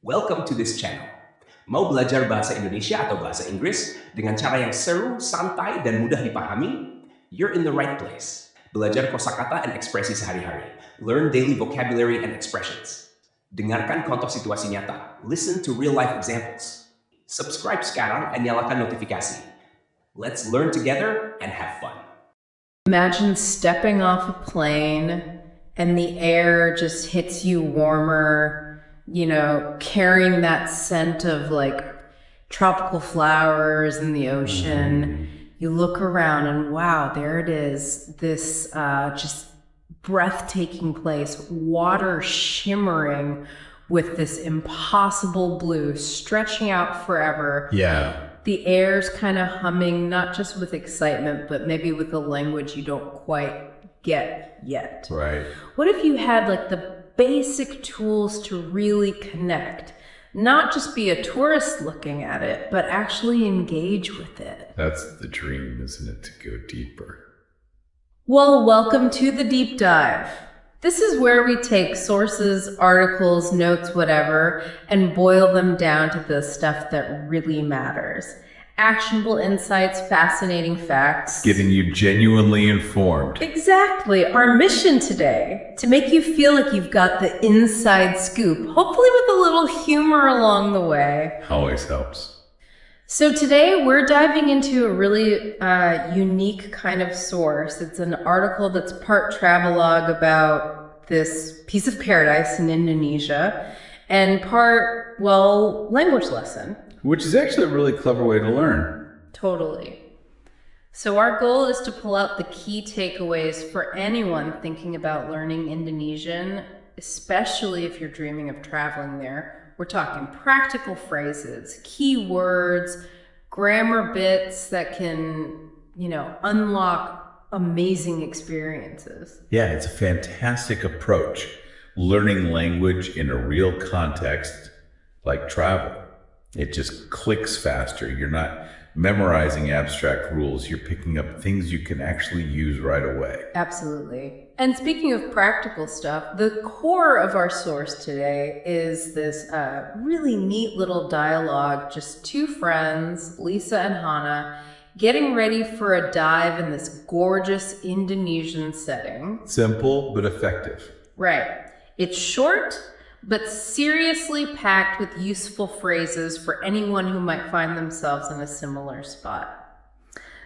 Welcome to this channel. Mau belajar bahasa Indonesia atau bahasa Inggris dengan cara yang seru, santai, dan mudah dipahami? You're in the right place. Belajar kosakata dan ekspresi sehari-hari. Learn daily vocabulary and expressions. Dengarkan contoh situasi nyata. Listen to real-life examples. Subscribe sekarang dan nyalakan notifikasi. Let's learn together and have fun. Imagine stepping off a plane and the air just hits you warmer, carrying that scent of like tropical flowers in the ocean. You look around and wow, there it is. This just breathtaking place, water shimmering with this impossible blue stretching out forever. Yeah. The air's kind of humming, not just with excitement, but maybe with a language you don't quite get yet. Right. What if you had like the basic tools to really connect? Not just be a tourist looking at it, but actually engage with it. That's the dream, isn't it, to go deeper? Well, welcome to the deep dive. This is where we take sources, articles, notes, whatever, and boil them down to the stuff that really matters. Actionable insights, fascinating facts. Getting you genuinely informed. Exactly. Our mission today, to make you feel like you've got the inside scoop, hopefully with a little humor along the way. Always helps. So today we're diving into a really unique kind of source. It's an article that's part travelogue about this piece of paradise in Indonesia and part, language lesson. Which is actually a really clever way to learn. Totally. So our goal is to pull out the key takeaways for anyone thinking about learning Indonesian, especially if you're dreaming of traveling there. We're talking practical phrases, key words, grammar bits that can, unlock amazing experiences. Yeah, it's a fantastic approach. Learning language in a real context, like travel. It just clicks faster. You're not memorizing abstract rules. You're picking up things you can actually use right away. Absolutely. And speaking of practical stuff, the core of our source today is this really neat little dialogue, just two friends, Lisa and Hannah, getting ready for a dive in this gorgeous Indonesian setting. Simple, but effective. Right. It's short, but seriously packed with useful phrases for anyone who might find themselves in a similar spot.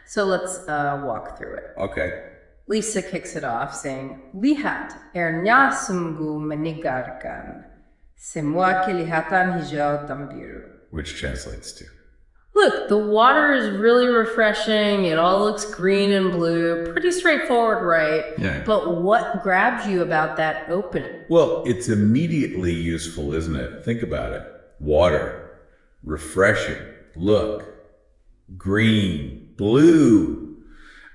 So let's walk through it. Okay. Lisa kicks it off saying, Lihat, airnya sungguh menyegarkan. Semua kelihatan hijau dan biru. Which translates to? Look, the water is really refreshing. It all looks green and blue. Pretty straightforward, right? Yeah. But what grabs you about that opening? Well, it's immediately useful, isn't it? Think about it. Water, refreshing, look, green, blue.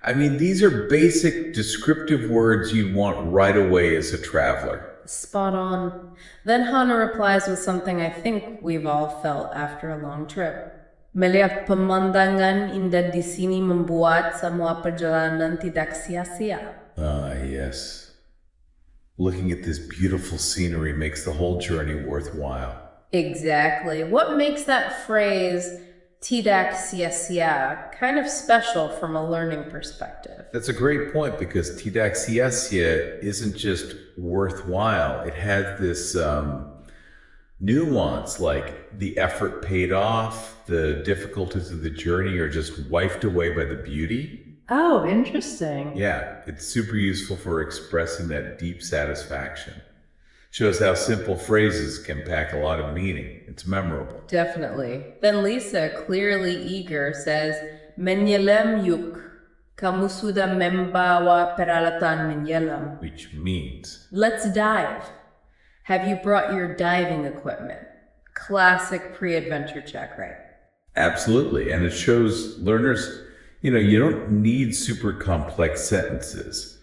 I mean, these are basic descriptive words you'd want right away as a traveler. Spot on. Then Hannah replies with something I think we've all felt after a long trip. Melihat pemandangan indah di sini membuat semua perjalanan tidak sia-sia. Ah, yes. Looking at this beautiful scenery makes the whole journey worthwhile. Exactly. What makes that phrase tidak sia-sia kind of special from a learning perspective? That's a great point because tidak sia-sia isn't just worthwhile. It has this nuance, like the effort paid off, the difficulties of the journey are just wiped away by the beauty. Oh, interesting. Yeah, it's super useful for expressing that deep satisfaction. Shows how simple phrases can pack a lot of meaning. It's memorable. Definitely. Then Lisa, clearly eager, says, Menyelam yuk. Kamu sudah membawa peralatan menyelam. Which means, let's dive. Have you brought your diving equipment? Classic pre-adventure check, right? Absolutely. And it shows learners, you don't need super complex sentences.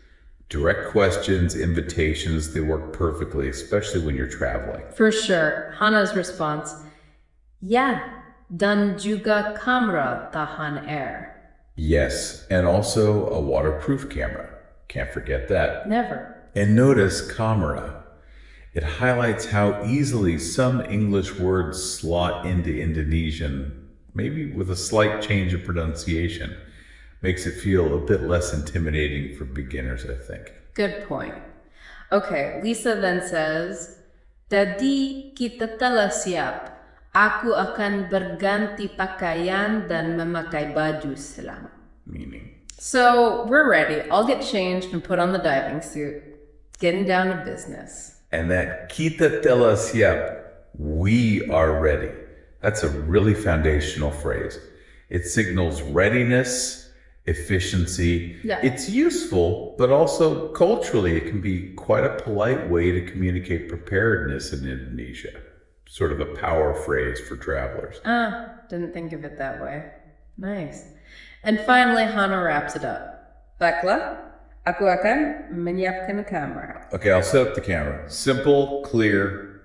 Direct questions, invitations, they work perfectly, especially when you're traveling. For sure. Hannah's response, Ya, dan juga kamera tahan air. Yes, and also a waterproof camera. Can't forget that. Never. And notice camera. It highlights how easily some English words slot into Indonesian, maybe with a slight change of pronunciation. Makes it feel a bit less intimidating for beginners, I think. Good point. Okay, Lisa then says, "Jadi kita telah siap. Aku akan berganti pakaian dan memakai baju selam." Meaning, So we're ready. I'll get changed and put on the diving suit. Getting down to business. and that kita telah siap, we are ready. That's a really foundational phrase. It signals readiness, efficiency. Yeah. It's useful, but also culturally, it can be quite a polite way to communicate preparedness in Indonesia. Sort of a power phrase for travelers. Didn't think of it that way. Nice. And finally, Hannah wraps it up. Baiklah, aku akan menyiapkan kamera. Okay, I'll set up the camera. Simple, clear,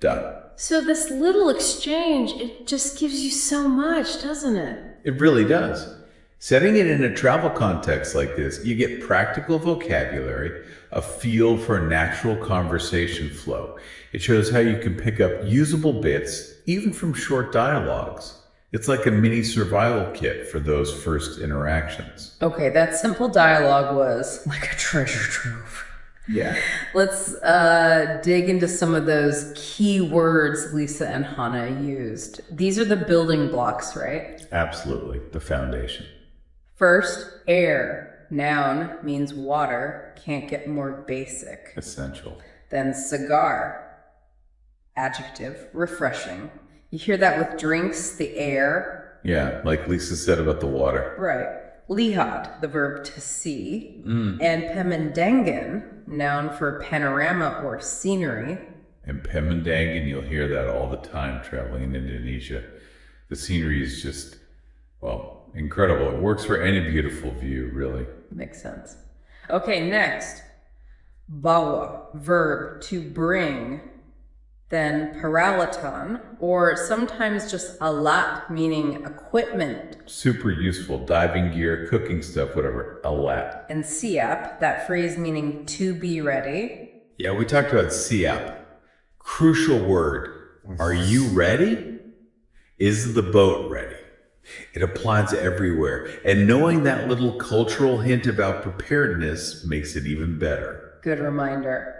done. So this little exchange, it just gives you so much, doesn't it? It really does. Setting it in a travel context like this, you get practical vocabulary, a feel for a natural conversation flow. It shows how you can pick up usable bits, even from short dialogues. It's like a mini survival kit for those first interactions. Okay, that simple dialogue was like a treasure trove. Yeah. Let's dig into some of those key words Lisa and Hannah used. These are the building blocks, right? Absolutely. The foundation. First, air. Noun means water. Can't get more basic. Essential. Then cigar. Adjective, refreshing. You hear that with drinks, the air. Yeah, like Lisa said about the water. Right. Lihat, the verb to see. And pemandangan, noun for panorama or scenery. And Pemandangan, you'll hear that all the time traveling in Indonesia. The scenery is just, well, incredible. It works for any beautiful view, really. Makes sense. Okay, next. Bawa, verb to bring. Then peralatan, or sometimes just alat, meaning equipment. Super useful. Diving gear, cooking stuff, whatever. Alat. And siap, that phrase meaning to be ready. Yeah, we talked about siap. Crucial word. Are you ready? Is the boat ready? It applies everywhere. And knowing that little cultural hint about preparedness makes it even better. Good reminder.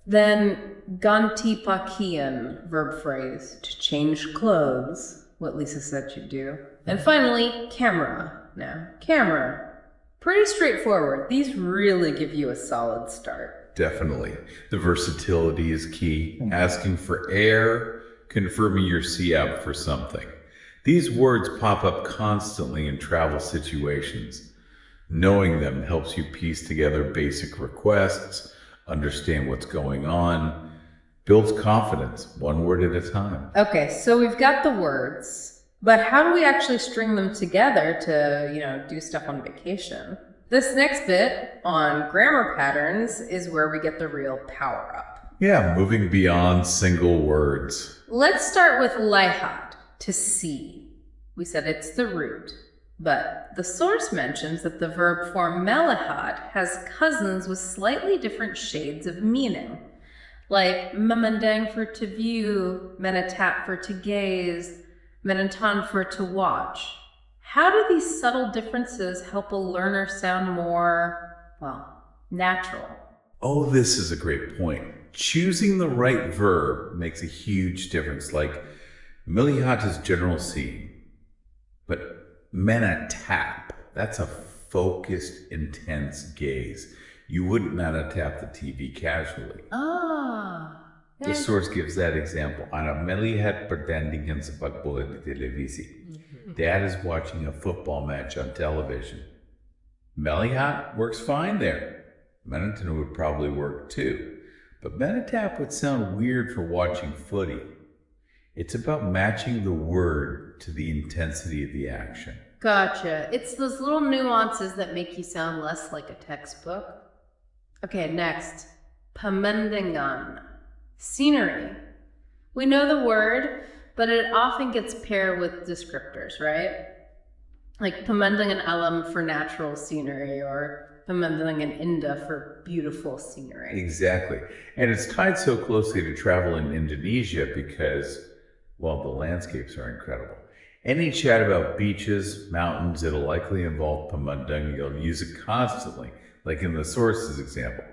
Then ganti pakaian, verb phrase, to change clothes, what Lisa said you'd do. And finally, camera. Now, camera. Pretty straightforward. These really give you a solid start. Definitely. The versatility is key. Asking for air, confirming your siap for something. These words pop up constantly in travel situations. Knowing them helps you piece together basic requests, understand what's going on, builds confidence, one word at a time. Okay, so we've got the words, but how do we actually string them together to, do stuff on vacation? This next bit on grammar patterns is where we get the real power up. Yeah, moving beyond single words. Let's start with lihat, to see. We said it's the root. But the source mentions that the verb form melihat has cousins with slightly different shades of meaning. Like memandang for to view, menatap for to gaze, menonton for to watch. How do these subtle differences help a learner sound more, natural? Oh, this is a great point. Choosing the right verb makes a huge difference. Like melihat is general seeing, but menatap, that's a focused, intense gaze. You wouldn't menatap the TV casually. The source gives that example. Anak melihat pertandingan sepak bola di televisi. Dad is watching a football match on television. Melihat works fine there. Menonton would probably work too. But menatap would sound weird for watching footy. It's about matching the word to the intensity of the action. Gotcha. It's those little nuances that make you sound less like a textbook. Okay, next. Pemandangan. Scenery. We know the word, but it often gets paired with descriptors, right? Like pemandangan alam for natural scenery, or Pemandangan Indah for beautiful scenery. Exactly. And it's tied so closely to travel in Indonesia because, well, the landscapes are incredible. Any chat about beaches, mountains, it'll likely involve pemandangan. You'll use it constantly, like in the sources example.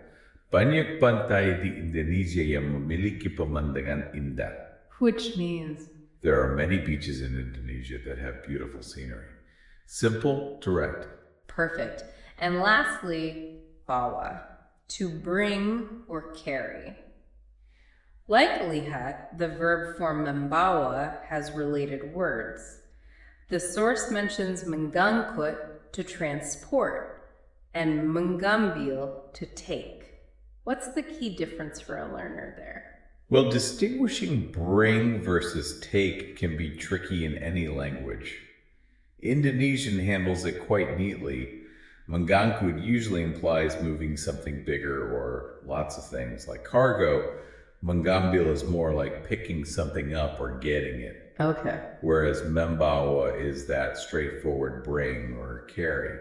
Banyak pantai di Indonesia yang memiliki pemandangan indah. Which means? There are many beaches in Indonesia that have beautiful scenery. Simple, direct. Perfect. And lastly, bawa, to bring or carry. Like lihat, the verb form membawa has related words. The source mentions mengangkut, to transport, and mengambil, to take. What's the key difference for a learner there? Well, distinguishing bring versus take can be tricky in any language. Indonesian handles it quite neatly. Mengangkut usually implies moving something bigger or lots of things like cargo. Mengambil is more like picking something up or getting it. Okay. Whereas membawa is that straightforward bring or carry.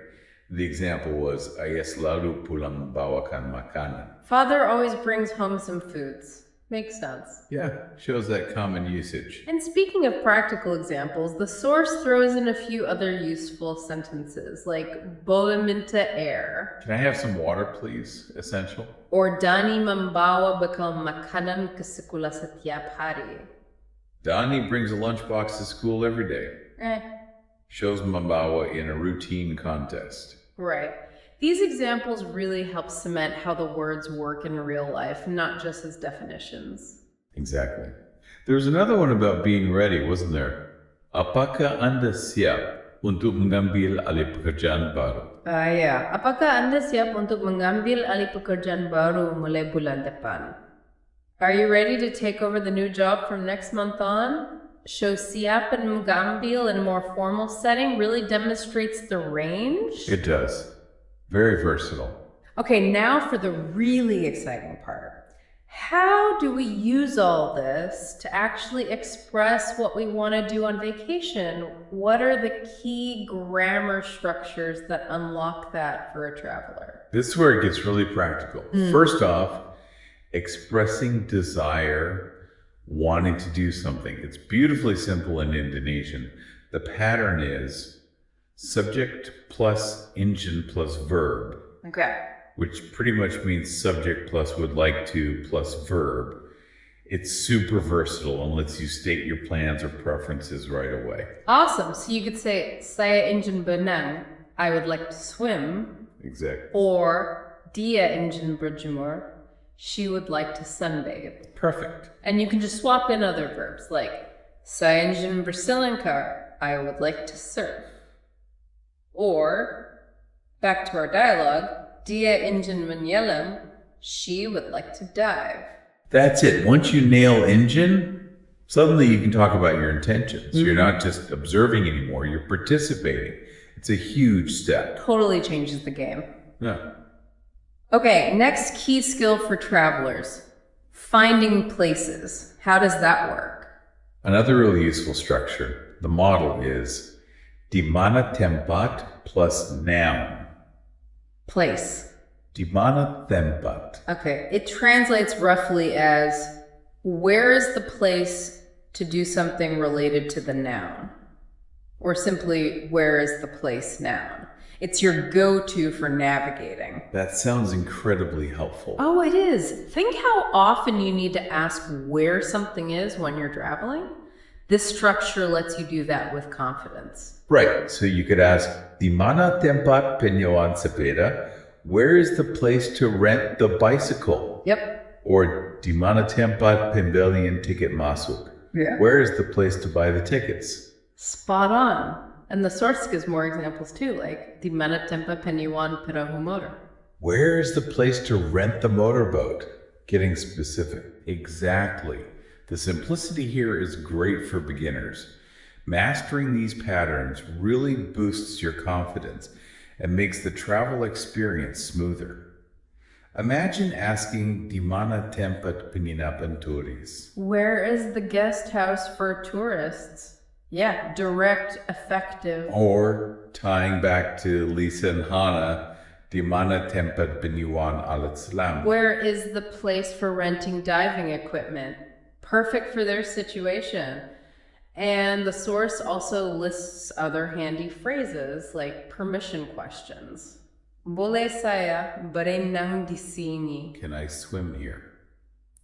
The example was, ayah selalu pulang membawakan makanan. Father always brings home some foods. Makes sense. Yeah, shows that common usage. And speaking of practical examples, the source throws in a few other useful sentences, like boleh minta air, Can I have some water, please? Essential. or Dani membawa bekal makanan ke sekolah setiap hari. Donnie brings a lunchbox to school every day. Shows membawa in a routine contest. Right. These examples really help cement how the words work in real life, not just as definitions. Exactly. There was another one about being ready, wasn't there? Apakah Anda siap untuk mengambil alih pekerjaan baru? Ya. Apakah Anda siap untuk mengambil alih pekerjaan baru mulai bulan depan? Are you ready to take over the new job from next month on? Show siap and mengambil in a more formal setting really demonstrates the range. It does. Very versatile. Okay, now for the really exciting part. How do we use all this to actually express what we want to do on vacation? What are the key grammar structures that unlock that for a traveler? This is where it gets really practical. First off, expressing desire, wanting to do something. It's beautifully simple in Indonesian. The pattern is subject plus engine plus verb. Okay. Which pretty much means subject plus would like to plus verb. It's super versatile and lets you state your plans or preferences right away. Awesome. So you could say, saya ingin berenang, I would like to swim. Exactly. Or, dia ingin berjemur, she would like to sunbathe. Perfect. And you can just swap in other verbs like, saya ingin berselengkar, I would like to surf. Or, back to our dialogue, dia ingin menyelam, she would like to dive. That's it. Once you nail engine, suddenly you can talk about your intentions. You're not just observing anymore, you're participating. It's a huge step. Totally changes the game. Yeah. Okay, next key skill for travelers, finding places. How does that work? Another really useful structure, the model is di mana tempat plus noun. Place. Di mana tempat. Okay, it translates roughly as, where is the place to do something related to the noun? Or simply, where is the place noun? It's your go-to for navigating. That sounds incredibly helpful. Oh, it is. Think how often you need to ask where something is when you're traveling. This structure lets you do that with confidence. Right, so you could ask, di mana tempat penyewaan sepeda? Where is the place to rent the bicycle? Yep. Or di mana tempat pembelian tiket masuk? Yeah. Where is the place to buy the tickets? Spot on. And the source gives more examples too, like di mana tempat penyewaan perahu motor. Where is the place to rent the motorboat? Getting specific. Exactly. The simplicity here is great for beginners. Mastering these patterns really boosts your confidence and makes the travel experience smoother. Imagine asking di mana tempat penginapan turis? Where is the guest house for tourists? Yeah, direct, effective. Or tying back to Lisa and Hannah, Di mana tempat penyewaan alat selam? Where is the place for renting diving equipment? Perfect for their situation. And the source also lists other handy phrases like permission questions. Boleh saya berenang di sini? Can I swim here?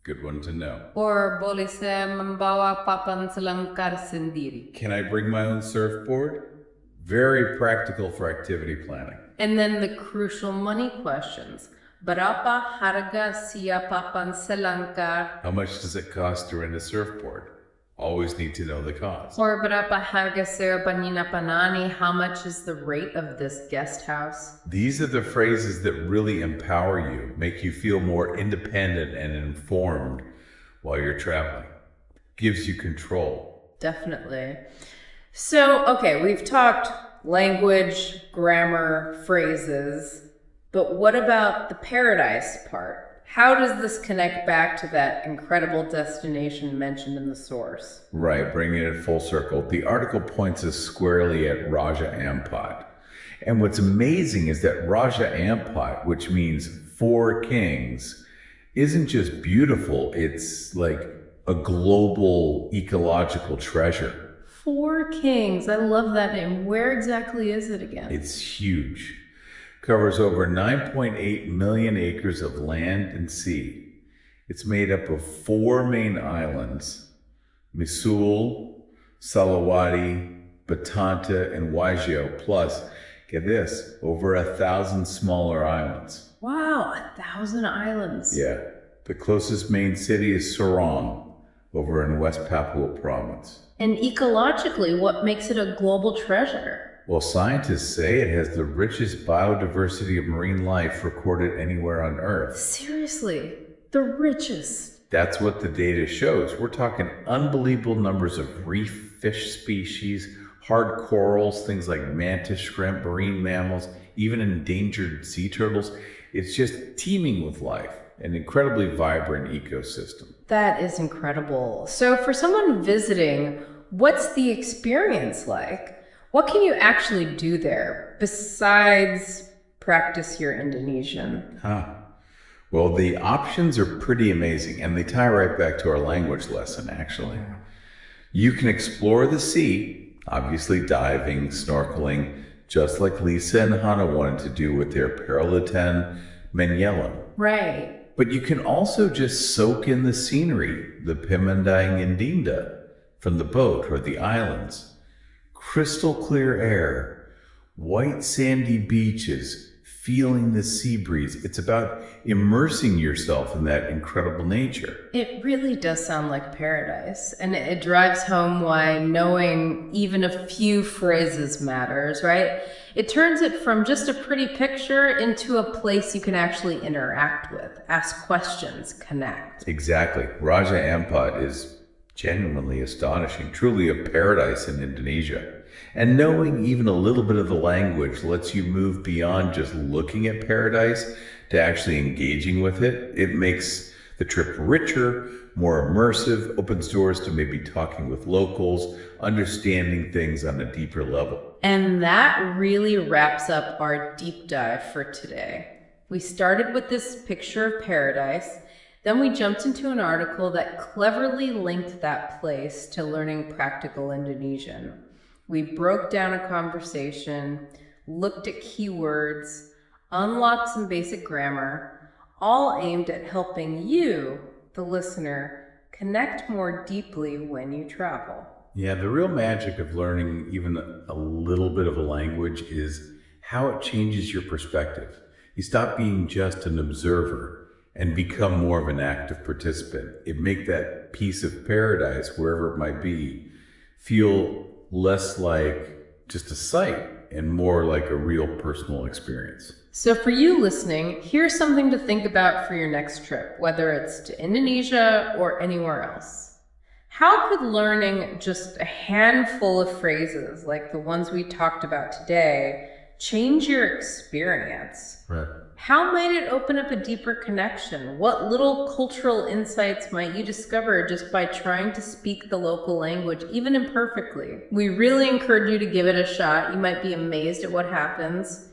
Good one to know. Or boleh saya membawa papan selangkar sendiri? Can I bring my own surfboard? Very practical for activity planning. And then the crucial money questions. Berapa harga siap papan selangkar? How much does it cost to rent a surfboard? Always need to know the cost. Or berapa harga sewa penginapan? How much is the rate of this guest house? These are the phrases that really empower you, make you feel more independent and informed while you're traveling. Gives you control. Definitely. So, okay, we've talked language, grammar, phrases, but what about the paradise part? How does this connect back to that incredible destination mentioned in the source? Right, bringing it full circle. The article points us squarely at Raja Ampat. And what's amazing is that Raja Ampat, which means 4 kings, isn't just beautiful, it's like a global ecological treasure. 4 kings, I love that name. Where exactly is it again? It's huge. Covers over 9.8 million acres of land and sea. It's made up of 4 main islands, Misul, Salawati, Batanta, and Wajo, plus, get this, over 1,000 smaller islands. Wow, 1,000 islands. Yeah. The closest main city is Sorong, over in West Papua province. And ecologically, what makes it a global treasure? Well, scientists say it has the richest biodiversity of marine life recorded anywhere on Earth. Seriously, the richest. That's what the data shows. We're talking unbelievable numbers of reef fish species, hard corals, things like mantis shrimp, marine mammals, even endangered sea turtles. It's just teeming with life, an incredibly vibrant ecosystem. That is incredible. So for someone visiting, what's the experience like? What can you actually do there besides practice your Indonesian? Well, the options are pretty amazing, and they tie right back to our language lesson, actually. You can explore the sea, obviously diving, snorkeling, just like Lisa and Hannah wanted to do with their Peralatan Menyelam. Right. But you can also just soak in the scenery, the Pemandang Indinda, from the boat or the islands. Crystal clear air, white sandy beaches, feeling the sea breeze. It's about immersing yourself in that incredible nature. It really does sound like paradise, and it drives home why knowing even a few phrases matters, right? It turns it from just a pretty picture into a place you can actually interact with, ask questions, connect. Exactly. Raja Ampat is genuinely astonishing, truly a paradise in Indonesia. And knowing even a little bit of the language lets you move beyond just looking at paradise to actually engaging with it. It makes the trip richer, more immersive, opens doors to maybe talking with locals, understanding things on a deeper level. And that really wraps up our deep dive for today. We started with this picture of paradise. Then we jumped into an article that cleverly linked that place to learning practical Indonesian. We broke down a conversation, looked at keywords, unlocked some basic grammar, all aimed at helping you, the listener, connect more deeply when you travel. Yeah, the real magic of learning even a little bit of a language is how it changes your perspective. You stop being just an observer and become more of an active participant. It makes that piece of paradise, wherever it might be, feel less like just a sight and more like a real personal experience. So for you listening, here's something to think about for your next trip, whether it's to Indonesia or anywhere else. How could learning just a handful of phrases like the ones we talked about today change your experience? Right. How might it open up a deeper connection? What little cultural insights might you discover just by trying to speak the local language, even imperfectly? We really encourage you to give it a shot. You might be amazed at what happens.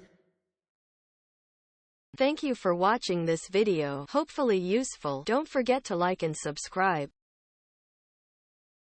Thank you for watching this video. Hopefully useful. Don't forget to like and subscribe.